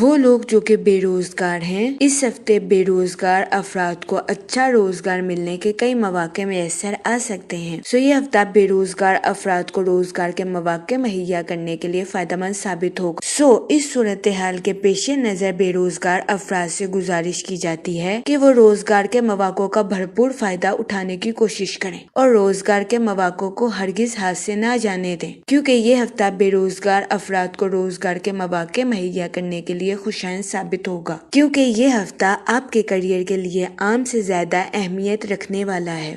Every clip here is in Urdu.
وہ لوگ جو کہ بے روزگار ہیں، اس ہفتے بے روزگار افراد کو اچھا روزگار ملنے کے کئی مواقع میسر آ سکتے ہیں. یہ ہفتہ بے روزگار افراد کو روزگار کے مواقع مہیا کرنے کے لیے فائدہ مند ثابت ہوگا. اس صورتحال کے پیش نظر بے روزگار افراد سے گزارش کی جاتی ہے کہ وہ روزگار کے مواقع کا بھرپور فائدہ اٹھانے کی کوشش کریں اور روزگار کے مواقع کو ہرگز ہاتھ سے نہ جانے دیں، کیونکہ یہ ہفتہ بے روزگار افراد کو روزگار کے مواقع مہیا کرنے کے لیے خوشائن ثابت ہوگا، کیونکہ یہ ہفتہ آپ کے کیریئر کے لیے عام سے زیادہ اہمیت رکھنے والا ہے.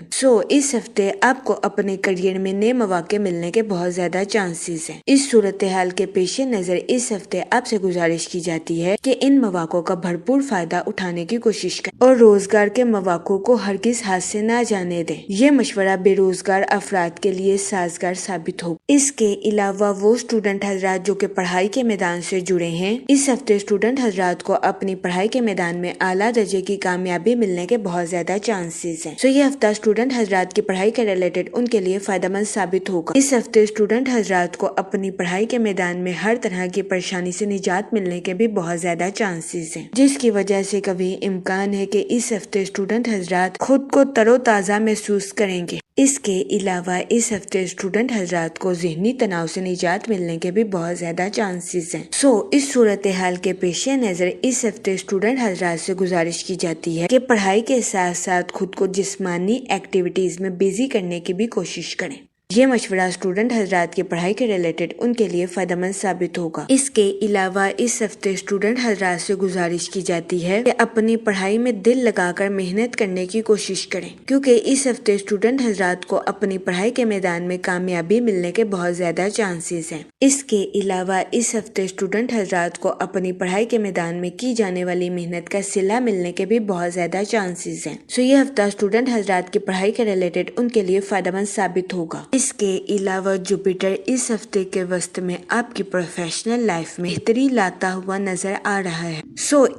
اس ہفتے آپ کو اپنے کیریئر میں نئے مواقع ملنے کے بہت زیادہ چانسز ہیں. اس صورتحال کے پیش نظر اس ہفتے آپ سے گزارش کی جاتی ہے کہ ان مواقع کا بھرپور فائدہ اٹھانے کی کوشش کریں اور روزگار کے مواقع کو ہرگز ہاتھ سے نہ جانے دیں. یہ مشورہ بے روزگار افراد کے لیے سازگار ثابت ہوگا. اس کے علاوہ وہ اسٹوڈنٹ حضرات جو کہ پڑھائی کے میدان سے جڑے ہیں، اس ہفتے اسٹوڈنٹ حضرات کو اپنی پڑھائی کے میدان میں اعلیٰ درجے کی کامیابی ملنے کے بہت زیادہ چانسز ہیں. یہ ہفتہ اسٹوڈنٹ حضرات کی پڑھائی کے ریلیٹڈ ان کے لیے فائدہ مند ثابت ہوگا. اس ہفتے اسٹوڈنٹ حضرات کو اپنی پڑھائی کے میدان میں ہر طرح کی پریشانی سے نجات ملنے کے بھی بہت زیادہ چانسز ہیں، جس کی وجہ سے کبھی امکان ہے کہ اس ہفتے اسٹوڈنٹ حضرات خود کو تر و تازہ محسوس کریں گے. اس کے علاوہ اس ہفتے اسٹوڈنٹ حضرات کو ذہنی تناؤ سے نجات ملنے کے بھی بہت زیادہ چانسز ہیں. اس صورتحال کے پیش نظر اس ہفتے اسٹوڈنٹ حضرات سے گزارش کی جاتی ہے کہ پڑھائی کے ساتھ ساتھ خود کو جسمانی ایکٹیویٹیز میں بزی کرنے کی بھی کوشش کریں. یہ مشورہ اسٹوڈنٹ حضرات کی پڑھائی کے ریلیٹڈ ان کے لیے فائدہ مند ثابت ہوگا. اس کے علاوہ اس ہفتے اسٹوڈنٹ حضرات سے گزارش کی جاتی ہے کہ اپنی پڑھائی میں دل لگا کر محنت کرنے کی کوشش کریں، کیونکہ اس ہفتے اسٹوڈنٹ حضرات کو اپنی پڑھائی کے میدان میں کامیابی ملنے کے بہت زیادہ چانسز ہیں. اس کے علاوہ اس ہفتے اسٹوڈنٹ حضرات کو اپنی پڑھائی کے میدان میں کی جانے والی محنت کا صلہ ملنے کے بھی بہت زیادہ چانسز ہیں. یہ ہفتہ اسٹوڈنٹ حضرات کی پڑھائی کے ریلیٹڈ ان کے لیے فائدہ مند ثابت ہوگا. اس کے علاوہ جوپیٹر اس ہفتے کے وسط میں آپ کی پروفیشنل لائف میں بہتری لاتا ہوا نظر آ رہا ہے.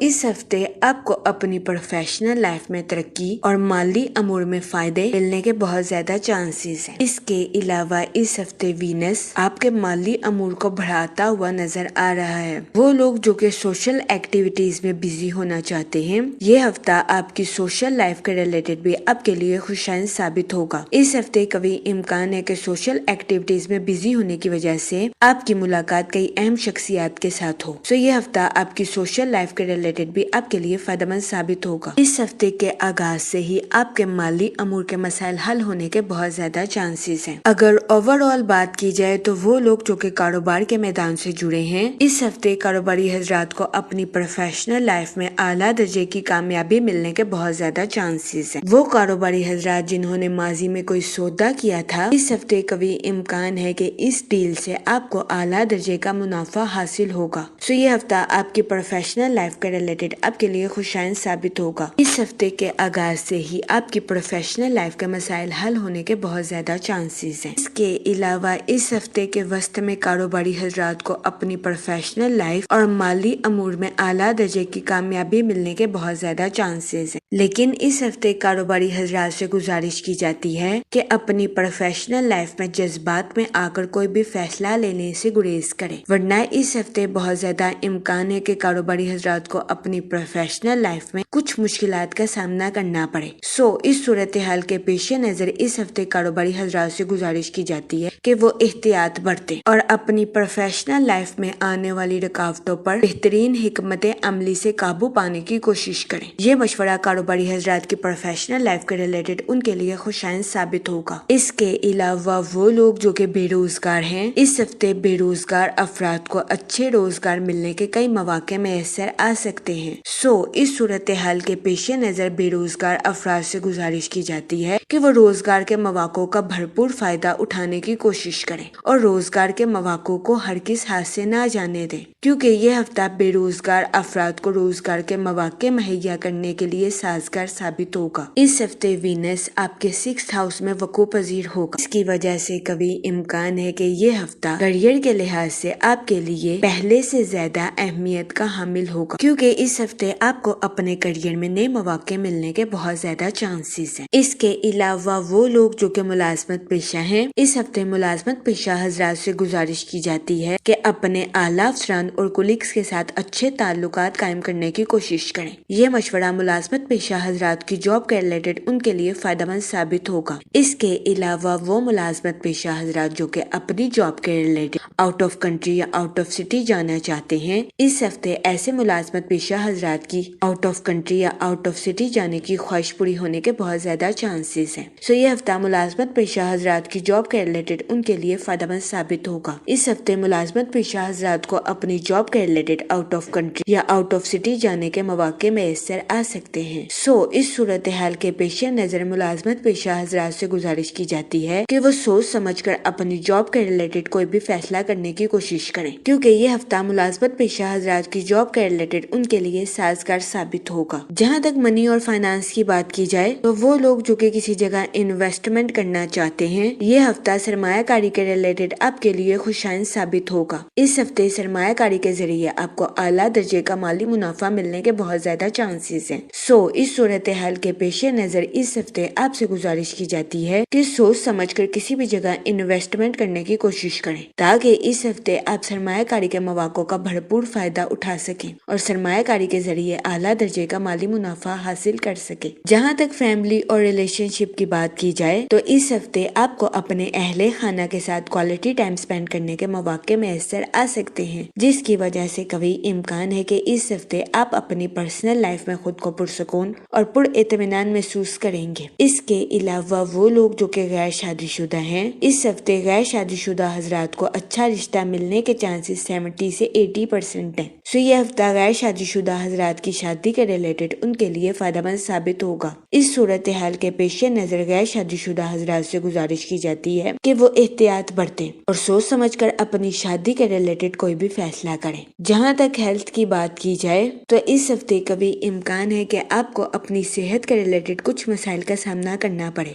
اس ہفتے آپ کو اپنی پروفیشنل لائف میں ترقی اور مالی امور میں فائدے ملنے کے بہت زیادہ چانسز ہیں. اس کے علاوہ اس ہفتے وینس آپ کے مالی امور کو بڑھاتا ہوا نظر آ رہا ہے. وہ لوگ جو کہ سوشل ایکٹیویٹیز میں بزی ہونا چاہتے ہیں، یہ ہفتہ آپ کی سوشل لائف کے ریلیٹڈ بھی آپ کے لیے خوشائن ثابت ہوگا. اس ہفتے کبھی امکان ہے کہ سوشل ایکٹیویٹیز میں بزی ہونے کی وجہ سے آپ کی ملاقات کئی اہم شخصیات کے ساتھ ہو. یہ ہفتہ آپ کی سوشل لائف کے ریلیٹڈ بھی آپ کے لیے فائدہ مند ثابت ہوگا. اس ہفتے کے آغاز سے ہی آپ کے مالی امور کے مسائل حل ہونے کے بہت زیادہ چانسز ہیں. اگر اوور آل بات کی جائے تو وہ لوگ جو کہ کاروبار کے میدان سے جڑے ہیں، اس ہفتے کاروباری حضرات کو اپنی پروفیشنل لائف میں اعلیٰ درجے کی کامیابی ملنے کے بہت زیادہ چانسز ہیں. وہ کاروباری حضرات جنہوں نے ماضی میں کوئی سودا کیا تھا، اس ہفتے کبھی امکان ہے کہ اس ڈیل سے آپ کو اعلیٰ درجے کا منافع حاصل ہوگا. یہ ہفتہ آپ کی پروفیشنل لائف کے ریلیٹڈ آپ کے لیے خوشائن ثابت ہوگا. اس ہفتے کے آغاز سے ہی آپ کی پروفیشنل لائف کے مسائل حل ہونے کے بہت زیادہ چانسز ہیں. اس کے علاوہ اس ہفتے کے وسط میں کاروباری حضرات کو اپنی پروفیشنل لائف اور مالی امور میں اعلیٰ درجے کی کامیابی ملنے کے بہت زیادہ چانسز ہیں. لیکن اس ہفتے کاروباری حضرات سے گزارش کی جاتی ہے کہ اپنی پروفیشنل لائف میں جذبات میں آ کر کوئی بھی فیصلہ لینے سے گریز کریں، ورنہ اس ہفتے بہت زیادہ امکان ہے کہ کاروباری حضرات کو اپنی پروفیشنل لائف میں کچھ مشکلات کا سامنا کرنا پڑے. اس صورتحال کے پیش نظر اس ہفتے کاروباری حضرات سے گزارش کی جاتی ہے کہ وہ احتیاط برتیں اور اپنی پروفیشنل لائف میں آنے والی رکاوٹوں پر بہترین حکمت عملی سے قابو پانے کی کوشش کریں. یہ مشورہ کاروباری حضرات کی پروفیشنل لائف کے ریلیٹڈ ان کے لیے خوشائن ثابت ہوگا. اس کے علاوہ وہ لوگ جو کہ بے روزگار ہیں، اس ہفتے بے روزگار افراد کو اچھے روزگار ملنے کے کئی مواقع میسر آ سکتے ہیں. اس صورتحال کے پیش نظر بے روزگار افراد سے گزارش کی جاتی ہے کہ وہ روزگار کے مواقع کا بھرپور فائدہ اٹھانے کی کوشش کریں اور روزگار کے مواقع کو ہرگز ہاتھ سے نہ جانے دیں، کیونکہ یہ ہفتہ بے روزگار افراد کو روزگار کے مواقع مہیا کرنے کے لیے سازگار ثابت ہوگا. اس ہفتے وینس آپ کے 6th ہاؤس میں وقوع پذیر ہوگا. اس کی کی وجہ سے کبھی امکان ہے کہ یہ ہفتہ کیریئر کے لحاظ سے آپ کے لیے پہلے سے زیادہ اہمیت کا حامل ہوگا، کیونکہ اس ہفتے آپ کو اپنے کیریئر میں نئے مواقع ملنے کے بہت زیادہ چانسز ہیں۔ اس کے علاوہ وہ لوگ جو کہ ملازمت پیشہ ہیں، اس ہفتے ملازمت پیشہ حضرات سے گزارش کی جاتی ہے کہ اپنے اعلیٰ افسران اور کولیگز کے ساتھ اچھے تعلقات قائم کرنے کی کوشش کریں۔ یہ مشورہ ملازمت پیشہ حضرات کی جاب کے ریلیٹڈ ان کے لیے فائدہ مند ثابت ہوگا۔ اس کے علاوہ وہ ملازمت پیشہ حضرات جو کہ اپنی جاب کے ریلیٹڈ آؤٹ آف کنٹری یا آؤٹ آف سٹی جانا چاہتے ہیں، اس ہفتے ایسے ملازمت پیشہ حضرات کی آؤٹ آف کنٹری یا آؤٹ آف سٹی جانے کی خواہش پوری ہونے کے بہت زیادہ چانسز ہیں۔ یہ ہفتہ ملازمت پیشہ حضرات کی جاب کے ریلیٹڈ ان کے لیے فائدہ مند ثابت ہوگا۔ اس ہفتے ملازمت پیشہ حضرات کو اپنی جاب کے ریلیٹڈ آؤٹ آف کنٹری یا آؤٹ آف سٹی جانے کے مواقع میسر آ سکتے ہیں۔ اس صورتحال کے پیش نظر ملازمت پیشہ حضرات سے گزارش کی جاتی ہے کہ وہ سوچ سمجھ کر اپنی جاب کے ریلیٹڈ کوئی بھی فیصلہ کرنے کی کوشش کریں، کیونکہ یہ ہفتہ ملازمت پیشہ حضرات کی جاب کے ریلیٹڈ ان کے لیے سازگار ثابت ہوگا۔ جہاں تک منی اور فائنانس کی بات کی جائے تو وہ لوگ جو کہ کسی جگہ انویسٹمنٹ کرنا چاہتے ہیں، یہ ہفتہ سرمایہ کاری کے ریلیٹڈ آپ کے لیے خوشائن ثابت ہوگا۔ اس ہفتے سرمایہ کاری کے ذریعے آپ کو اعلیٰ درجے کا مالی منافع ملنے کے بہت زیادہ چانسز ہیں۔ اس صورتحال کے پیش نظر اس ہفتے آپ سے گزارش کی جاتی ہے کہ سوچ سمجھ کر کسی بھی جگہ انویسٹمنٹ کرنے کی کوشش کریں، تاکہ اس ہفتے آپ سرمایہ کاری کے مواقع کا بھرپور فائدہ اٹھا سکیں اور سرمایہ کاری کے ذریعے اعلیٰ درجے کا مالی منافع حاصل کر سکیں۔ جہاں تک فیملی اور ریلیشن شپ کی بات کی جائے تو اس ہفتے آپ کو اپنے اہل خانہ کے ساتھ کوالٹی ٹائم سپینڈ کرنے کے مواقع میسر آ سکتے ہیں، جس کی وجہ سے کبھی امکان ہے کہ اس ہفتے آپ اپنی پرسنل لائف میں خود کو پرسکون اور پر اطمینان محسوس کریں گے۔ اس کے علاوہ وہ لوگ جو کہ غیر شادی شدہ ہیں، اس ہفتے غیر شادی شدہ حضرات کو اچھا رشتہ ملنے کے چانسز 70 سے 80% ہیں۔ یہ ہفتہ غیر شادی شدہ حضرات کی شادی کے ریلیٹڈ ان کے لیے فائدہ مند ثابت ہوگا۔ اس صورتحال کے پیش نظر غیر شادی شدہ حضرات سے گزارش کی جاتی ہے کہ وہ احتیاط برتیں اور سوچ سمجھ کر اپنی شادی کے ریلیٹڈ کوئی بھی فیصلہ کریں۔ جہاں تک ہیلتھ کی بات کی جائے تو اس ہفتے کبھی امکان ہے کہ آپ کو اپنی صحت کے ریلیٹڈ کچھ مسائل کا سامنا کرنا پڑے۔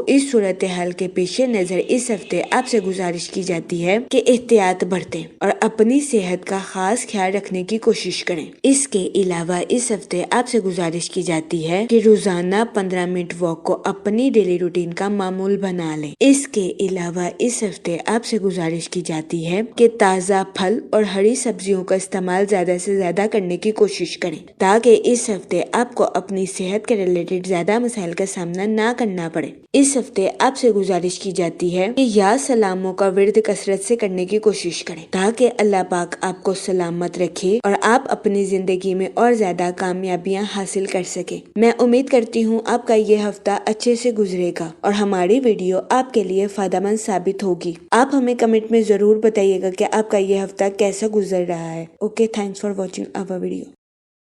اس صورتحال کے پیش نظر اس ہفتے آپ سے گزارش کی جاتی ہے کہ احتیاط برتیں اور اپنی صحت کا خاص خیال رکھنے کی کوشش کریں۔ اس کے علاوہ اس ہفتے آپ سے گزارش کی جاتی ہے کہ روزانہ 15 منٹ واک کو اپنی ڈیلی روٹین کا معمول بنا لیں۔ اس کے علاوہ اس ہفتے آپ سے گزارش کی جاتی ہے کہ تازہ پھل اور ہری سبزیوں کا استعمال زیادہ سے زیادہ کرنے کی کوشش کریں، تاکہ اس ہفتے آپ کو اپنی صحت کے ریلیٹڈ زیادہ مسائل کا سامنا نہ کرنا پڑے۔ اس ہفتے آپ سے گزارش کی جاتی ہے کہ یا سلاموں کا ورد کثرت سے کرنے کی کوشش کریں، تاکہ اللہ پاک آپ کو سلامت رکھے اور آپ اپنی زندگی میں اور زیادہ کامیابیاں حاصل کر سکیں۔ میں امید کرتی ہوں آپ کا یہ ہفتہ اچھے سے گزرے گا اور ہماری ویڈیو آپ کے لیے فائدہ مند ثابت ہوگی۔ آپ ہمیں کمنٹ میں ضرور بتائیے گا کہ آپ کا یہ ہفتہ کیسا گزر رہا ہے۔ Okay, thanks for watching our video.